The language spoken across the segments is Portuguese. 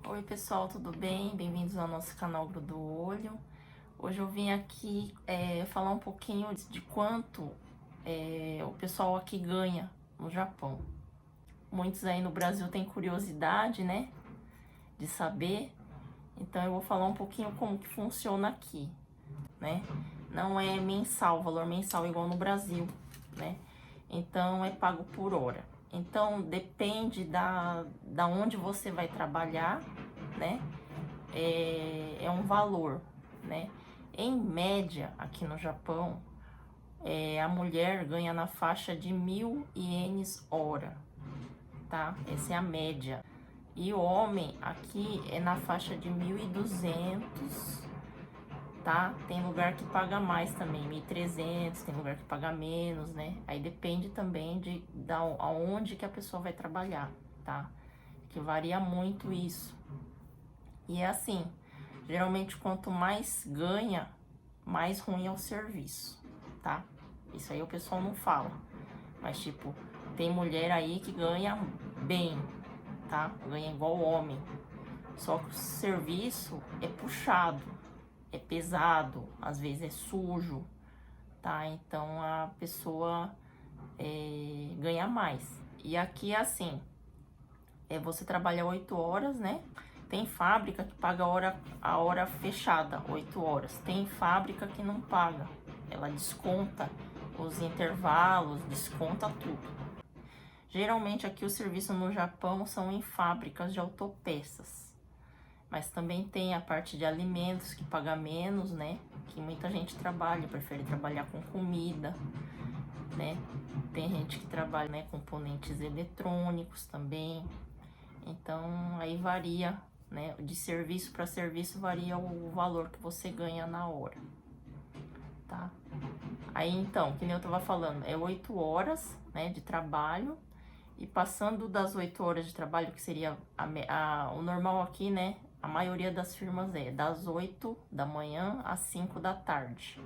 Oi pessoal, tudo bem? Bem-vindos ao nosso canal Grudo do Olho. Hoje eu vim aqui falar um pouquinho de quanto o pessoal aqui ganha no Japão. Muitos aí no Brasil têm curiosidade, né, de saber. Então eu vou falar um pouquinho como que funciona aqui, né? Não é mensal, valor mensal igual no Brasil, né? Então é pago por hora. Então depende da onde você vai trabalhar, né? É um valor, né? Em média, aqui no Japão, a mulher ganha na faixa de 1.000 ienes hora, tá? Essa é a média. E o homem aqui é na faixa de 1.200, tá? Tem lugar que paga mais também, 1.300, tem lugar que paga menos, né? Aí depende também aonde que a pessoa vai trabalhar, tá? Que varia muito isso. E é assim, geralmente quanto mais ganha, mais ruim é o serviço, tá? Isso aí o pessoal não fala. Mas tipo, tem mulher aí que ganha bem, tá? Ganha igual homem. Só que o serviço é puxado, é pesado, às vezes é sujo, tá? Então a pessoa ganha mais. E aqui é assim, você trabalha 8 horas, né? Tem fábrica que paga a hora fechada, 8 horas. Tem fábrica que não paga. Ela desconta os intervalos, desconta tudo. Geralmente aqui o serviço no Japão são em fábricas de autopeças. Mas também tem a parte de alimentos que paga menos, né? Que muita gente trabalha, prefere trabalhar com comida, né? Tem gente que trabalha, né, componentes eletrônicos também. Então aí varia, né? De serviço para serviço varia o valor que você ganha na hora, tá? Aí então, que nem eu tava falando, é 8 horas, né, de trabalho. E passando das 8 horas de trabalho, que seria o normal aqui, né? A maioria das firmas é das 8 da manhã às 5 da tarde.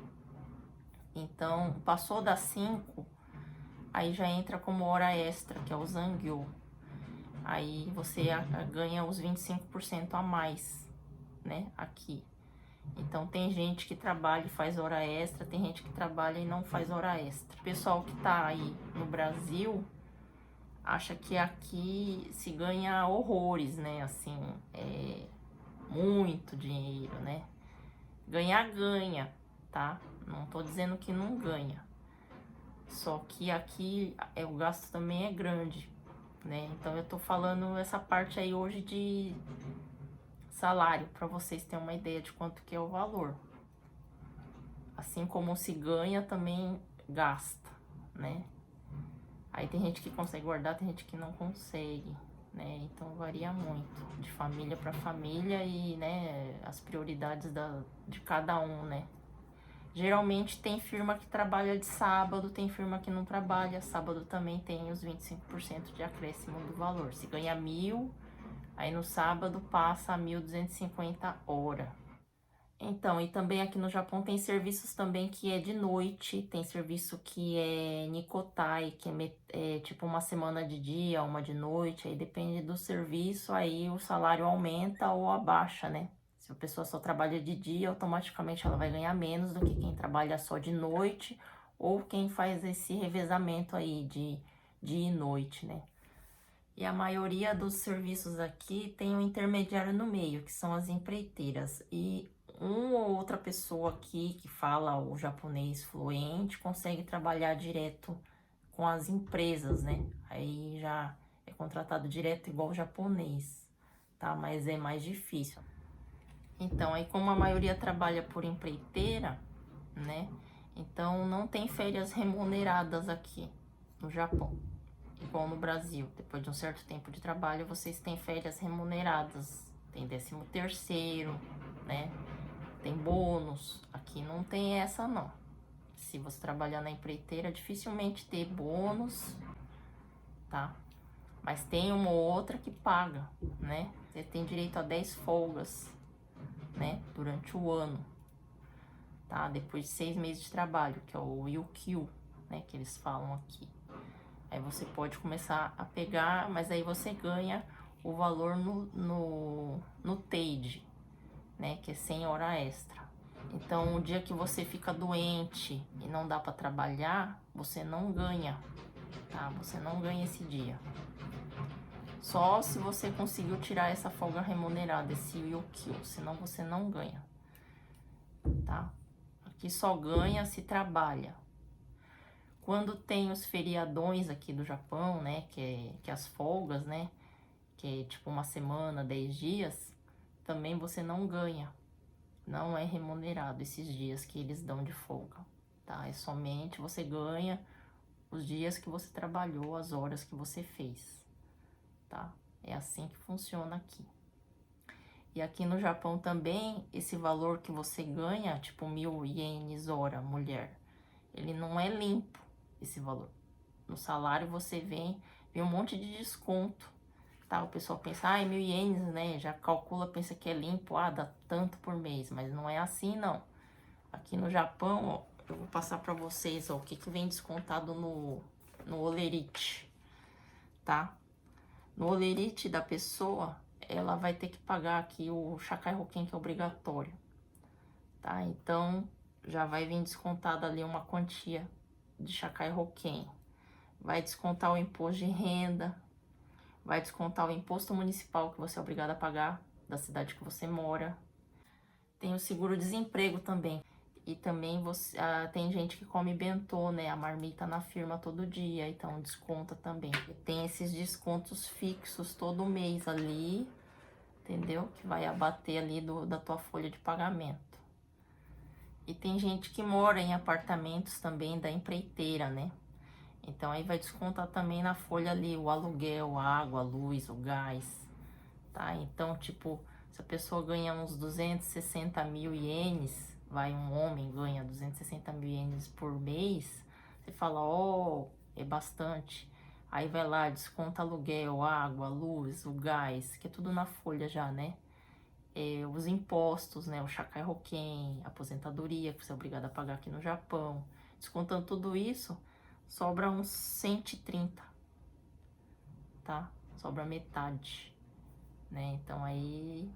Então, passou das 5, aí já entra como hora extra, que é o Zangyo. Aí você ganha os 25% a mais, né, aqui. Então tem gente que trabalha e faz hora extra, tem gente que trabalha e não faz hora extra. O pessoal que tá aí no Brasil acha que aqui se ganha horrores, né, assim, muito dinheiro, né. Ganha, tá? Não tô dizendo que não ganha. Só que aqui o gasto também é grande, né? Então eu tô falando essa parte aí hoje de salário, para vocês terem uma ideia de quanto que é o valor. Assim como se ganha, também gasta, né? Aí tem gente que consegue guardar, tem gente que não consegue, né? Então varia muito de família para família e, né, as prioridades de cada um, né? Geralmente tem firma que trabalha de sábado, tem firma que não trabalha. Sábado também tem os 25% de acréscimo do valor. Se ganha 1.000, aí no sábado passa a 1.250 hora. Então, e também aqui no Japão tem serviços também que é de noite. Tem serviço que é Nikotai, que é tipo uma semana de dia, uma de noite. Aí depende do serviço, aí o salário aumenta ou abaixa, né? Se a pessoa só trabalha de dia, automaticamente ela vai ganhar menos do que quem trabalha só de noite ou quem faz esse revezamento aí de dia e noite, né? E a maioria dos serviços aqui tem um intermediário no meio, que são as empreiteiras. E uma ou outra pessoa aqui que fala o japonês fluente consegue trabalhar direto com as empresas, né? Aí já é contratado direto igual o japonês, tá? Mas é mais difícil. Então, aí como a maioria trabalha por empreiteira, né? Então não tem férias remuneradas aqui no Japão, igual no Brasil. Depois de um certo tempo de trabalho, vocês têm férias remuneradas, tem 13º, né? Tem bônus. Aqui não tem essa não. Se você trabalhar na empreiteira, dificilmente tem bônus, tá? Mas tem uma ou outra que paga, né? Você tem direito a 10 folgas, né? Durante o ano, tá? Depois de 6 meses de trabalho, que é o Yukio, né? Que eles falam aqui. Aí você pode começar a pegar, mas aí você ganha o valor no TADE, né, que é 100 hora extra. Então, o dia que você fica doente e não dá para trabalhar, você não ganha, tá? Você não ganha esse dia. Só se você conseguiu tirar essa folga remunerada, esse UQ, senão você não ganha, tá? Aqui só ganha se trabalha. Quando tem os feriadões aqui do Japão, né, que é as folgas, né, que é tipo uma semana, 10 dias, também você não ganha. Não é remunerado esses dias que eles dão de folga, tá? É somente você ganha os dias que você trabalhou, as horas que você fez, tá? É assim que funciona aqui. E aqui no Japão também, esse valor que você ganha, tipo 1.000 ienes hora, mulher, ele não é limpo, esse valor. No salário você vem um monte de desconto, tá? O pessoal pensa, ah, 1.000 ienes, né? Já calcula, pensa que é limpo, ah, dá tanto por mês, mas não é assim, não. Aqui no Japão, ó, eu vou passar pra vocês, ó, o que vem descontado no olerite, tá? No olerite da pessoa, ela vai ter que pagar aqui o Shakai Hoken, que é obrigatório, tá? Então, já vai vir descontado ali uma quantia de Shakai Hoken. Vai descontar o imposto de renda, vai descontar o imposto municipal que você é obrigado a pagar da cidade que você mora. Tem o seguro-desemprego também. E também tem gente que come bentô, né? A marmita na firma todo dia, então desconta também. E tem esses descontos fixos todo mês ali, entendeu? Que vai abater ali da tua folha de pagamento. E tem gente que mora em apartamentos também da empreiteira, né? Então aí vai descontar também na folha ali o aluguel, a água, a luz, o gás, tá? Então, tipo, se a pessoa ganha uns 260.000 ienes, um homem ganha 260.000 ienes por mês, você fala, ó, é bastante. Aí vai lá, desconta aluguel, água, luz, o gás, que é tudo na folha já, né? Os impostos, né? O Shakai Hoken, aposentadoria, que você é obrigado a pagar aqui no Japão. Descontando tudo isso, sobra uns 130, tá? Sobra metade, né? Então aí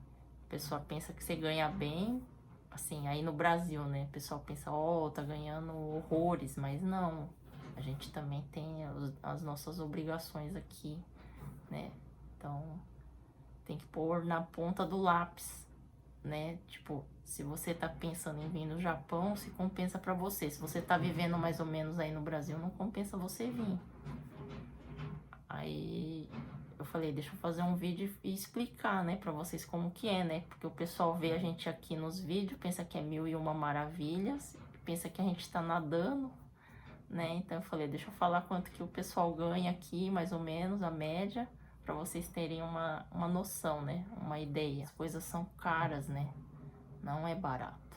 a pessoa pensa que você ganha bem, assim, aí no Brasil, né? O pessoal pensa, ó, tá ganhando horrores, mas não. A gente também tem as nossas obrigações aqui, né? Então tem que pôr na ponta do lápis, né? Tipo, se você tá pensando em vir no Japão, se compensa pra você. Se você tá vivendo mais ou menos aí no Brasil, não compensa você vir. Aí eu falei, deixa eu fazer um vídeo e explicar, né, pra vocês como que é, né? Porque o pessoal vê a gente aqui nos vídeos, pensa que é 1.001 maravilhas, pensa que a gente tá nadando, né? Então eu falei, deixa eu falar quanto que o pessoal ganha aqui, mais ou menos, a média, pra vocês terem uma noção, né? Uma ideia. As coisas são caras, né? Não é barato,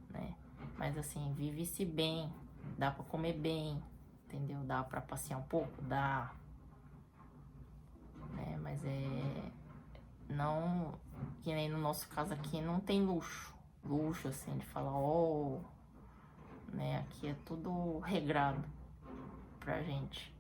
né? Mas assim, vive-se bem, dá pra comer bem, entendeu? Dá pra passear um pouco? Dá. Né? Mas não, que nem no nosso caso aqui, não tem luxo. Luxo, assim, de falar, oh, né? Aqui é tudo regrado pra gente.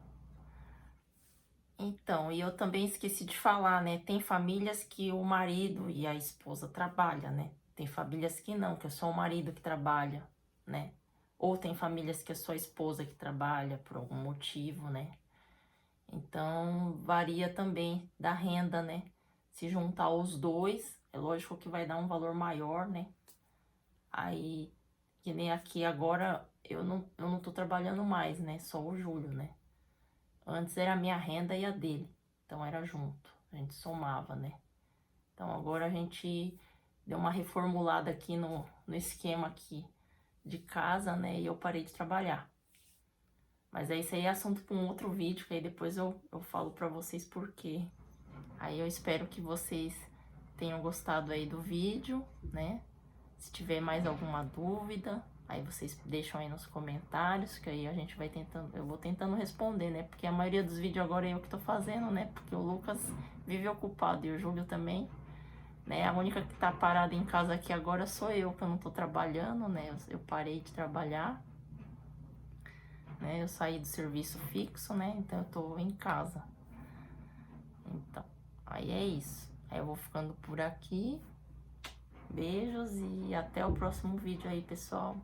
Então, e eu também esqueci de falar, né? Tem famílias que o marido e a esposa trabalham, né? Tem famílias que não, que é só o marido que trabalha, né? Ou tem famílias que é só a esposa que trabalha por algum motivo, né? Então, varia também da renda, né? Se juntar os dois, é lógico que vai dar um valor maior, né? Aí, que nem aqui agora, eu não tô trabalhando mais, né? Só o Júlio, né? Antes era a minha renda e a dele, então era junto, a gente somava, né? Então agora a gente deu uma reformulada aqui no esquema aqui de casa, né? E eu parei de trabalhar. Mas aí isso aí é assunto para um outro vídeo, que aí depois eu falo para vocês por quê. Aí eu espero que vocês tenham gostado aí do vídeo, né? Se tiver mais alguma dúvida, aí vocês deixam aí nos comentários, que aí a gente vai tentando, eu vou tentando responder, né? Porque a maioria dos vídeos agora é eu que tô fazendo, né? Porque o Lucas vive ocupado e o Júlio também, né? A única que tá parada em casa aqui agora sou eu, que eu não tô trabalhando, né? Eu parei de trabalhar, né? Eu saí do serviço fixo, né? Então eu tô em casa. Então, Aí é isso. Aí eu vou ficando por aqui. Beijos e até o próximo vídeo aí, pessoal.